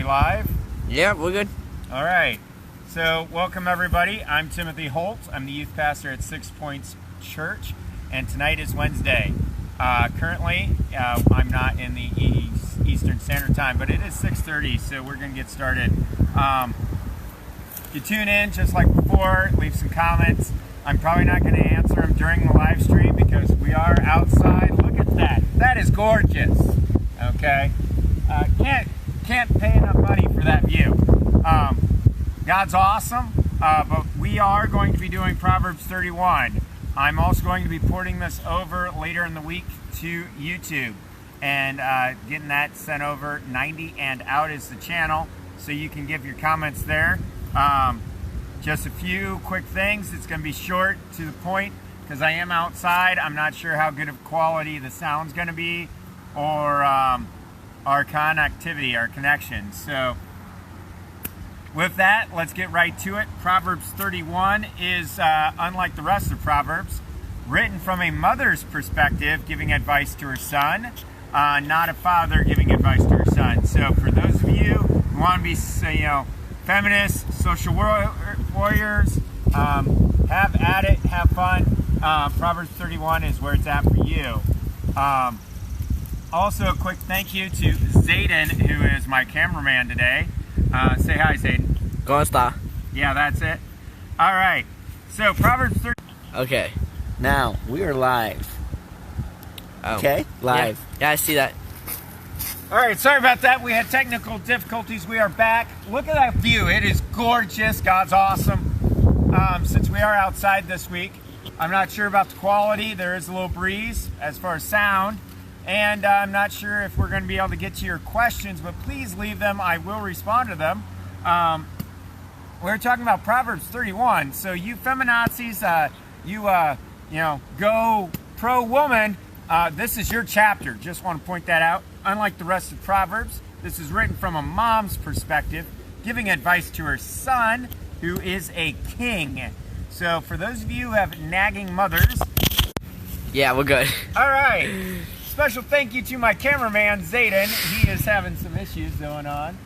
live? Yeah, we're good. All right. So, welcome everybody. I'm Timothy Holt. I'm the youth pastor at 6 Points Church, and tonight is Wednesday. Currently, I'm not in the Eastern Standard Time, but it is 6:30, so we're going to get started. If you tune in, just like before, leave some comments. I'm probably not going to answer them during the live stream because we are outside. Look at that. That is gorgeous. Okay? Can't pay enough money for that view. God's awesome, but we are going to be doing Proverbs 31. I'm also going to be porting this over later in the week to YouTube and getting that sent over. 90 and Out is the channel, so you can give your comments there. Just a few quick things. It's going to be short, to the point, because I am outside. I'm not sure how good of quality the sound's going to be, or our connectivity, our connection. So with that, let's get right to it. Proverbs 31 is, unlike the rest of Proverbs, written from a mother's perspective, giving advice to her son, not a father giving advice to her son. So for those of you who want to be, feminists, social warriors, have at it, have fun. Proverbs 31 is where it's at for you. Also, a quick thank you to Zayden, who is my cameraman today. Say hi, Zayden. Go star. Yeah, that's it. All right. So, Proverbs 30. Okay. Now, we are live. Oh. Okay? Live. Yeah, I see that. All right, sorry about that. We had technical difficulties. We are back. Look at that view. It is gorgeous. God's awesome. Since we are outside this week, I'm not sure about the quality. There is a little breeze as far as sound. And I'm not sure if we're going to be able to get to your questions, but please leave them. I will respond to them. We're talking about Proverbs 31. So you feminazis, go pro-woman, this is your chapter. Just want to point that out. Unlike the rest of Proverbs, this is written from a mom's perspective, giving advice to her son, who is a king. So for those of you who have nagging mothers... Yeah, we're good. All right. Special thank you to my cameraman, Zayden. He is having some issues going on.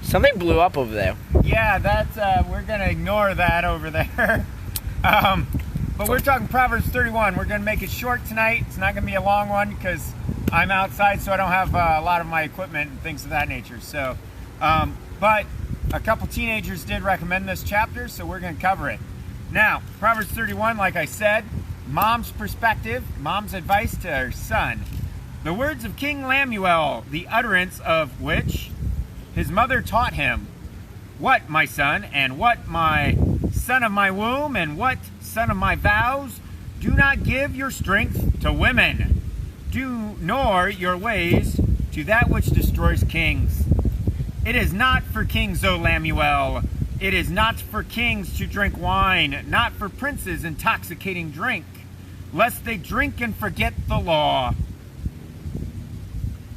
Something blew up over there. Yeah, that's we're going to ignore that over there. But we're talking Proverbs 31. We're going to make it short tonight. It's not going to be a long one because I'm outside, so I don't have a lot of my equipment and things of that nature. So, but a couple teenagers did recommend this chapter, so we're going to cover it. Now, Proverbs 31, like I said, mom's perspective, mom's advice to her son. The words of King Lemuel, the utterance of which his mother taught him. What, my son, and what, my son of my womb, and what, son of my vows? Do not give your strength to women, nor your ways to that which destroys kings. It is not for kings, O Lemuel. It is not for kings to drink wine, not for princes intoxicating drink, lest they drink and forget the law,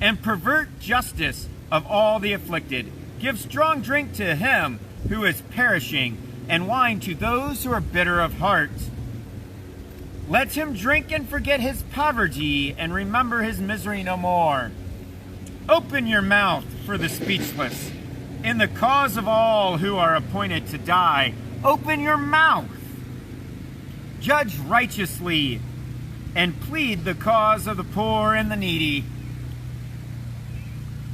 and pervert justice of all the afflicted. Give strong drink to him who is perishing, and wine to those who are bitter of heart. Let him drink and forget his poverty, and remember his misery no more. Open your mouth for the speechless. In the cause of all who are appointed to die, open your mouth. Judge righteously, and plead the cause of the poor and the needy.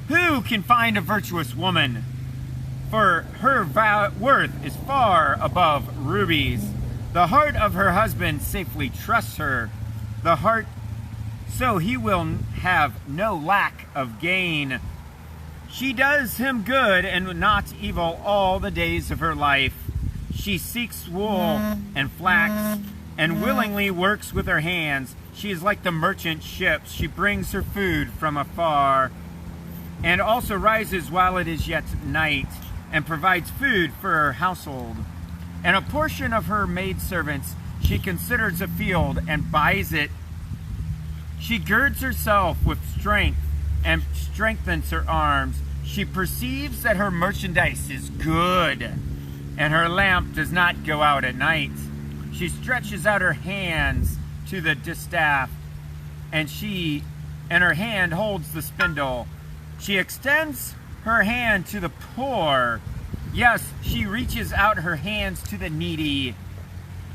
Who can find a virtuous woman? For her worth is far above rubies. The heart of her husband safely trusts her. The heart, so he will have no lack of gain. She does him good and not evil all the days of her life. She seeks wool and flax and willingly works with her hands. She is like the merchant ships. She brings her food from afar and also rises while it is yet night and provides food for her household. And a portion of her maidservants she considers a field and buys it. She girds herself with strength and strengthens her arms. She perceives that her merchandise is good, and her lamp does not go out at night. She stretches out her hands to the distaff, and her hand holds the spindle. She extends her hand to the poor. Yes, she reaches out her hands to the needy.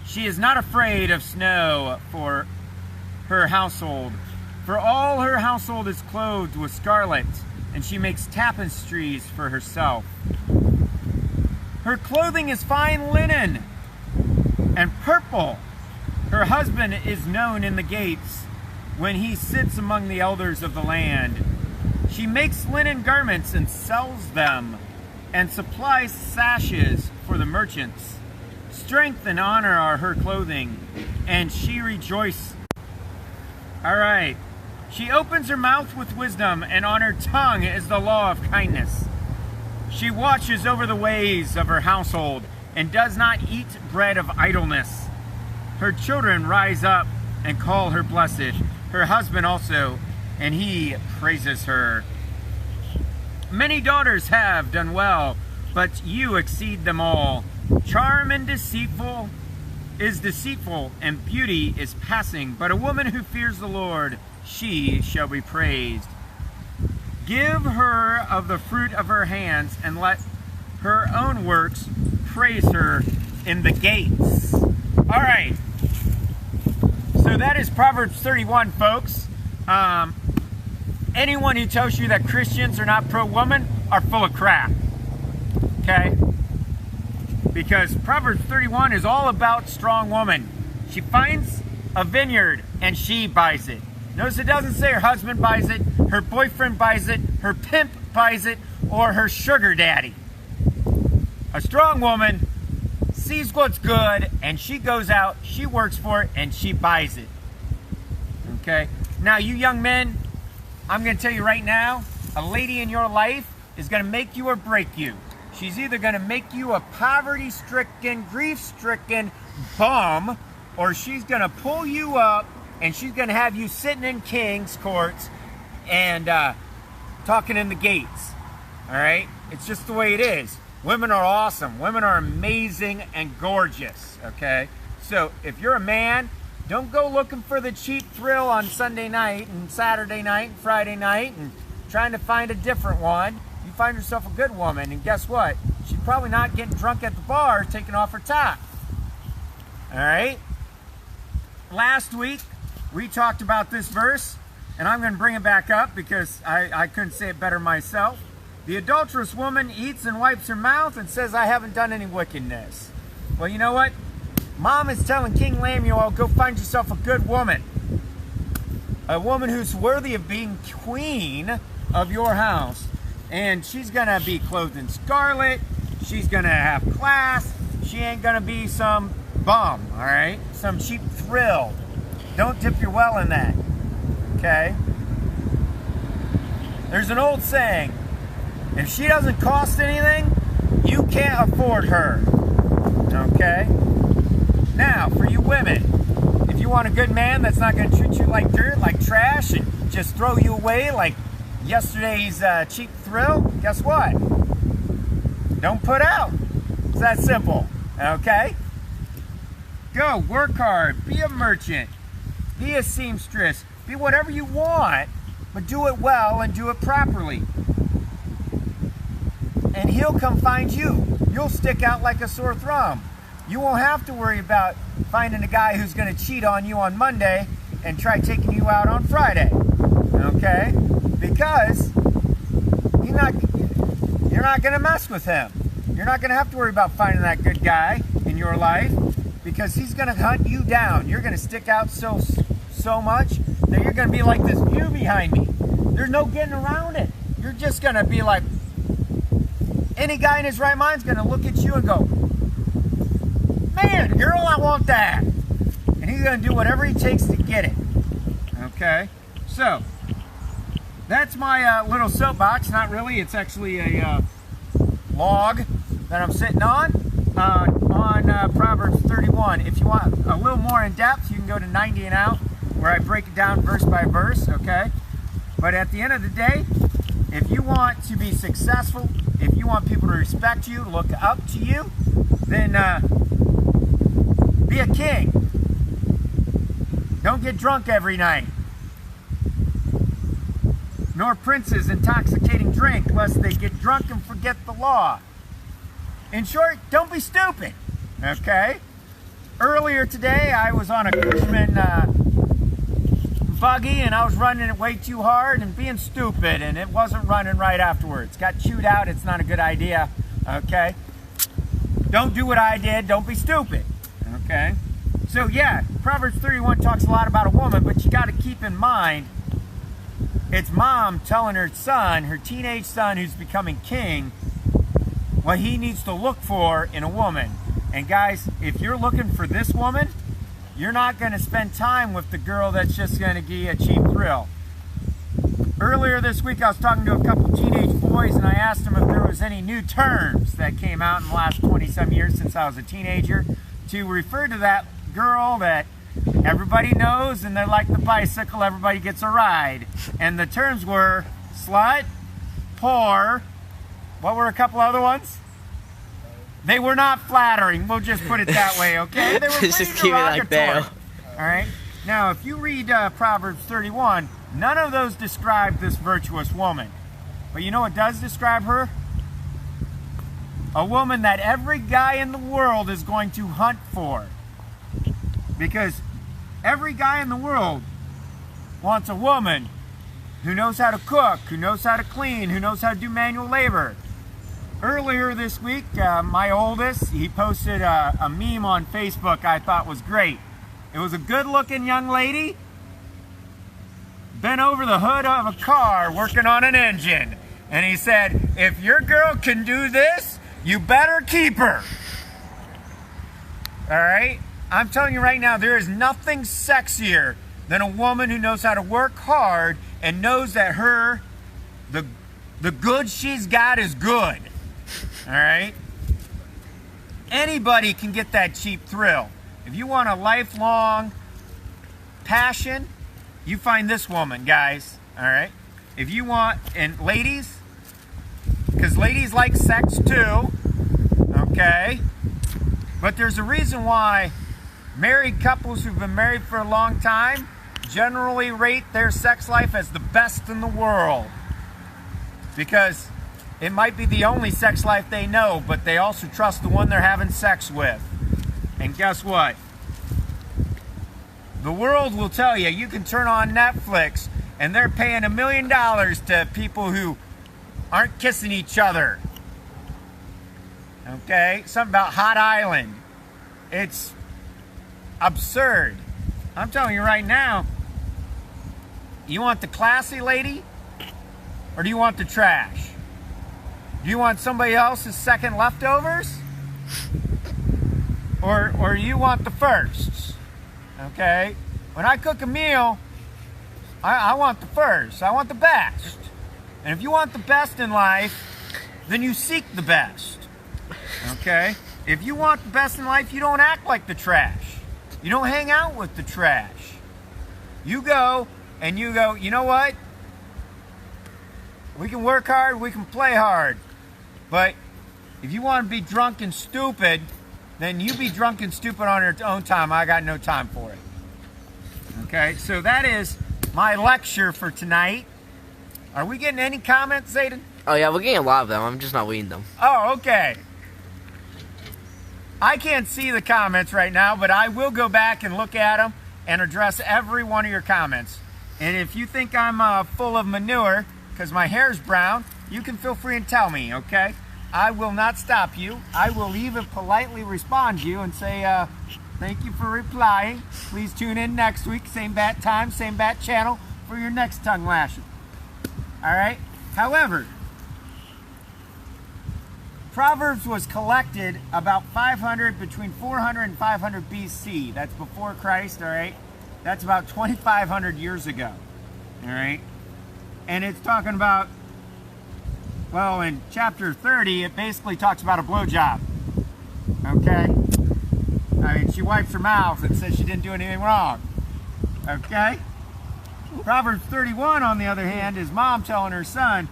She is not afraid of snow for her household, for all her household is clothed with scarlet, and she makes tapestries for herself. Her clothing is fine linen and purple. Her husband is known in the gates when he sits among the elders of the land. She makes linen garments and sells them, and supplies sashes for the merchants. Strength and honor are her clothing, and she rejoices. All right. She opens her mouth with wisdom, and on her tongue is the law of kindness. She watches over the ways of her household, and does not eat bread of idleness. Her children rise up and call her blessed, her husband also, and he praises her. Many daughters have done well, but you exceed them all. Charm and deceitful is deceitful, and beauty is passing, but a woman who fears the Lord, she shall be praised. Give her of the fruit of her hands, and let her own works praise her in the gates. All right. So that is Proverbs 31, folks. Anyone who tells you that Christians are not pro-woman are full of crap. Okay? Because Proverbs 31 is all about strong woman. She finds a vineyard and she buys it. Notice it doesn't say her husband buys it, her boyfriend buys it, her pimp buys it, or her sugar daddy. A strong woman sees what's good and she goes out, she works for it, and she buys it. Okay? Now, you young men, I'm going to tell you right now, a lady in your life is going to make you or break you. She's either going to make you a poverty-stricken, grief-stricken bum, or she's going to pull you up and she's going to have you sitting in king's courts and talking in the gates. All right? It's just the way it is. Women are awesome. Women are amazing and gorgeous. Okay? So if you're a man, don't go looking for the cheap thrill on Sunday night and Saturday night and Friday night and trying to find a different one. You find yourself a good woman, and guess what? She's probably not getting drunk at the bar, taking off her top. All right? Last week, we talked about this verse, and I'm going to bring it back up because I couldn't say it better myself. The adulterous woman eats and wipes her mouth and says, I haven't done any wickedness. Well, you know what? Mom is telling King Lemuel, go find yourself a good woman. A woman who's worthy of being queen of your house. And she's going to be clothed in scarlet. She's going to have class. She ain't going to be some bum, all right? Some cheap thrill. Don't dip your well in that, okay? There's an old saying, if she doesn't cost anything, you can't afford her, okay? Now, for you women, if you want a good man that's not going to treat you like dirt, like trash, and just throw you away like yesterday's cheap thrill, guess what? Don't put out. It's that simple, okay? Go, work hard, be a merchant, be a seamstress, be whatever you want, but do it well and do it properly. And he'll come find you. You'll stick out like a sore thumb. You won't have to worry about finding a guy who's going to cheat on you on Monday and try taking you out on Friday, okay? Because you're not going to mess with him. You're not going to have to worry about finding that good guy in your life because he's going to hunt you down. You're going to stick out so much that you're going to be like this view behind me. There's no getting around it. You're just going to be like, any guy in his right mind is going to look at you and go, man, girl, I want that. And he's going to do whatever he takes to get it. Okay? So, that's my little soapbox. Not really. It's actually a log that I'm sitting on Proverbs 31. If you want a little more in depth, you can go to 90 and out, where I break it down verse by verse, okay? But at the end of the day, if you want to be successful, if you want people to respect you, look up to you, then be a king. Don't get drunk every night. nor princes intoxicating drink, lest they get drunk and forget the law. In short, don't be stupid, okay? Earlier today, I was on a Cushman buggy, and I was running it way too hard and being stupid, and it wasn't running right afterwards. Got chewed out. It's not a good idea, okay? Don't do what I did. Don't be stupid, okay? So yeah, Proverbs 31 talks a lot about a woman, but you got to keep in mind, it's mom telling her son, her teenage son who's becoming king, what he needs to look for in a woman. And guys, if you're looking for this woman, you're not going to spend time with the girl that's just going to give you a cheap thrill. Earlier this week, I was talking to a couple teenage boys, and I asked them if there was any new terms that came out in the last 20-some years since I was a teenager to refer to that girl that everybody knows, and they're like the bicycle, everybody gets a ride. And the terms were slut, whore, what were a couple other ones? They were not flattering. We'll just put it that way, okay? They were pretty just keep it like that. All right? Now, if you read Proverbs 31, none of those describe this virtuous woman. But you know what does describe her? A woman that every guy in the world is going to hunt for. Because every guy in the world wants a woman who knows how to cook, who knows how to clean, who knows how to do manual labor. Earlier this week, my oldest, he posted a meme on Facebook I thought was great. It was a good-looking young lady bent over the hood of a car working on an engine. And he said, if your girl can do this, you better keep her. All right? I'm telling you right now, there is nothing sexier than a woman who knows how to work hard and knows that the good she's got is good. All right? Anybody can get that cheap thrill. If you want a lifelong passion, you find this woman, guys. All right? If you want, and ladies, because ladies like sex too, okay? But there's a reason why married couples who've been married for a long time generally rate their sex life as the best in the world. Because it might be the only sex life they know, but they also trust the one they're having sex with. And guess what? The world will tell you, you can turn on Netflix and they're paying $1 million to people who aren't kissing each other. Okay? Something about Hot Island. It's absurd. I'm telling you right now, you want the classy lady or do you want the trash? Do you want somebody else's second leftovers? Or you want the firsts? Okay? When I cook a meal, I want the first. I want the best. And if you want the best in life, then you seek the best. Okay? If you want the best in life, you don't act like the trash. You don't hang out with the trash. You go and you go, you know what? We can work hard, we can play hard. But if you want to be drunk and stupid, then you be drunk and stupid on your own time. I got no time for it. Okay, so that is my lecture for tonight. Are we getting any comments, Zayden? Oh yeah, we're getting a lot of them. I'm just not reading them. Oh, okay. I can't see the comments right now, but I will go back and look at them and address every one of your comments. And if you think I'm full of manure because my hair's brown, you can feel free and tell me, okay? I will not stop you. I will even politely respond to you and say, thank you for replying. Please tune in next week, same bat time, same bat channel for your next tongue lashing. All right? However, Proverbs was collected about between 400 and 500 BC. That's before Christ, all right? That's about 2,500 years ago, all right? And it's talking about, well, in chapter 30, it basically talks about a blowjob, okay? I mean, she wipes her mouth and says she didn't do anything wrong, okay? Proverbs 31, on the other hand, is mom telling her son,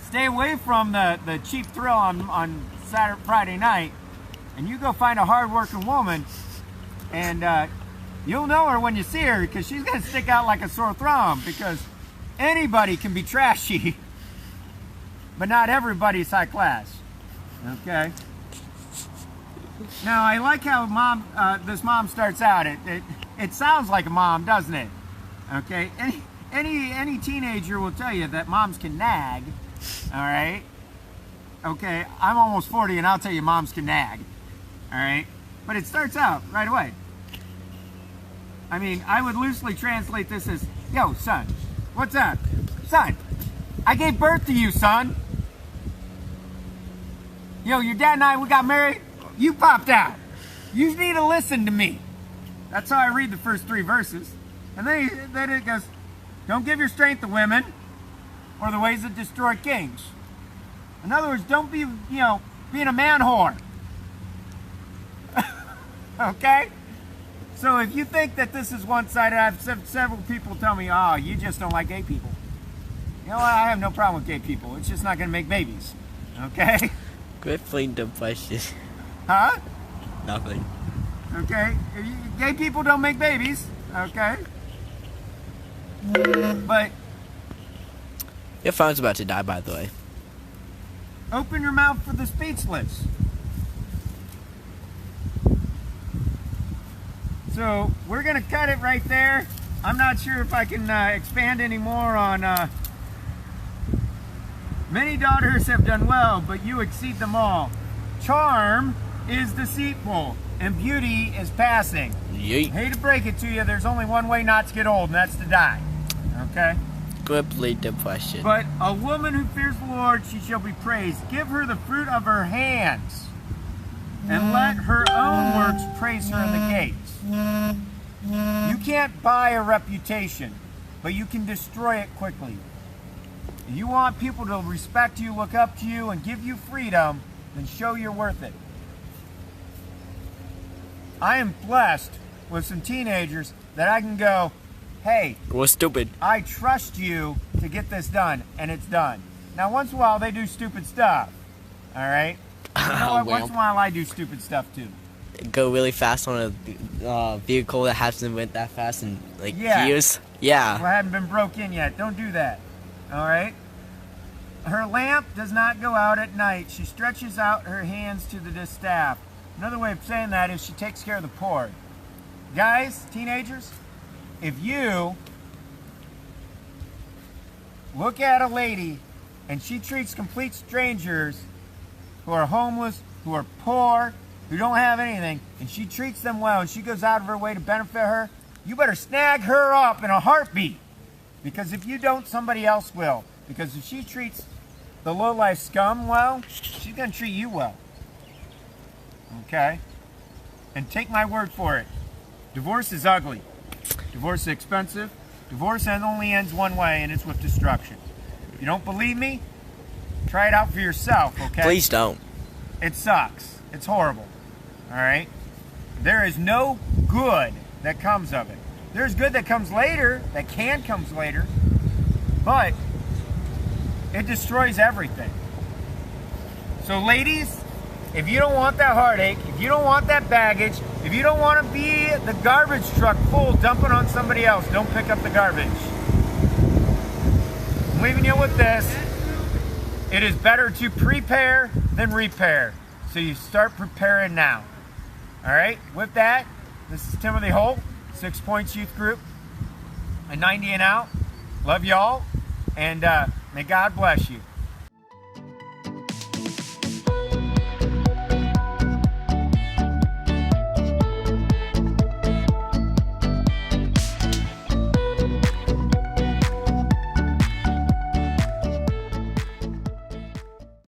stay away from the cheap thrill on Friday night, and you go find a hard-working woman, and You'll know her when you see her because she's going to stick out like a sore thumb because anybody can be trashy, but not everybody's high class. Okay? Now, I like how this mom starts out. It sounds like a mom, doesn't it? Okay? Any teenager will tell you that moms can nag. All right? Okay, I'm almost 40 and I'll tell you moms can nag. All right? But it starts out right away. I mean, I would loosely translate this as, yo, son, what's up? Son, I gave birth to you, son. Yo, your dad and I, we got married. You popped out. You need to listen to me. That's how I read the first 3 verses. And then it goes, don't give your strength to women or the ways that destroy kings. In other words, don't be, being a man whore. Okay? So if you think that this is one-sided, I've had several people tell me, oh, you just don't like gay people. You know what? I have no problem with gay people. It's just not going to make babies. Okay? Quit playing dumb questions. Huh? Nothing. Okay? Gay people don't make babies. Okay? But Your phone's about to die, by the way. open your mouth for the speechless. So we're going to cut it right there. I'm not sure if I can expand any more on many daughters have done well, but you exceed them all. Charm is deceitful, and beauty is passing. Yeet. Hate to break it to you, there's only one way not to get old, and that's to die. Okay? Quit playing dumb questions. But a woman who fears the Lord, she shall be praised. Give her the fruit of her hands, and let her own works praise her in the gates. You can't buy a reputation, but you can destroy it quickly. If you want people to respect you, look up to you, and give you freedom, then show you're worth it. I am blessed with some teenagers that I can go, hey, We're stupid. I trust you to get this done, and it's done. Now, once in a while, they do stupid stuff, all right? You know what? Once in a while, I do stupid stuff, too. Go really fast on a vehicle that hasn't went that fast in Yeah. years. Well, Yeah. I haven't been broke in yet. Don't do that, all right? Her lamp does not go out at night. She stretches out her hands to the distaff. Another way of saying that is she takes care of the poor. Guys, teenagers, if you look at a lady and she treats complete strangers who are homeless, who are poor, who don't have anything, and she treats them well and she goes out of her way to benefit her, you better snag her up in a heartbeat. Because if you don't, somebody else will. Because if she treats the low-life scum well, she's going to treat you well. Okay? And take my word for it. Divorce is ugly. Divorce is expensive. Divorce only ends one way, and it's with destruction. If you don't believe me, try it out for yourself, okay? Please don't. It sucks. It's horrible. All right? There is no good that comes of it. There's good that comes later, that can come later, but it destroys everything. So ladies, if you don't want that heartache, if you don't want that baggage, if you don't want to be the garbage truck full dumping on somebody else, don't pick up the garbage. I'm leaving you with this. It is better to prepare than repair. So you start preparing now. All right? With that, this is Timothy Holt, 6 Points Youth Group, a 90 and out. Love y'all, and may God bless you.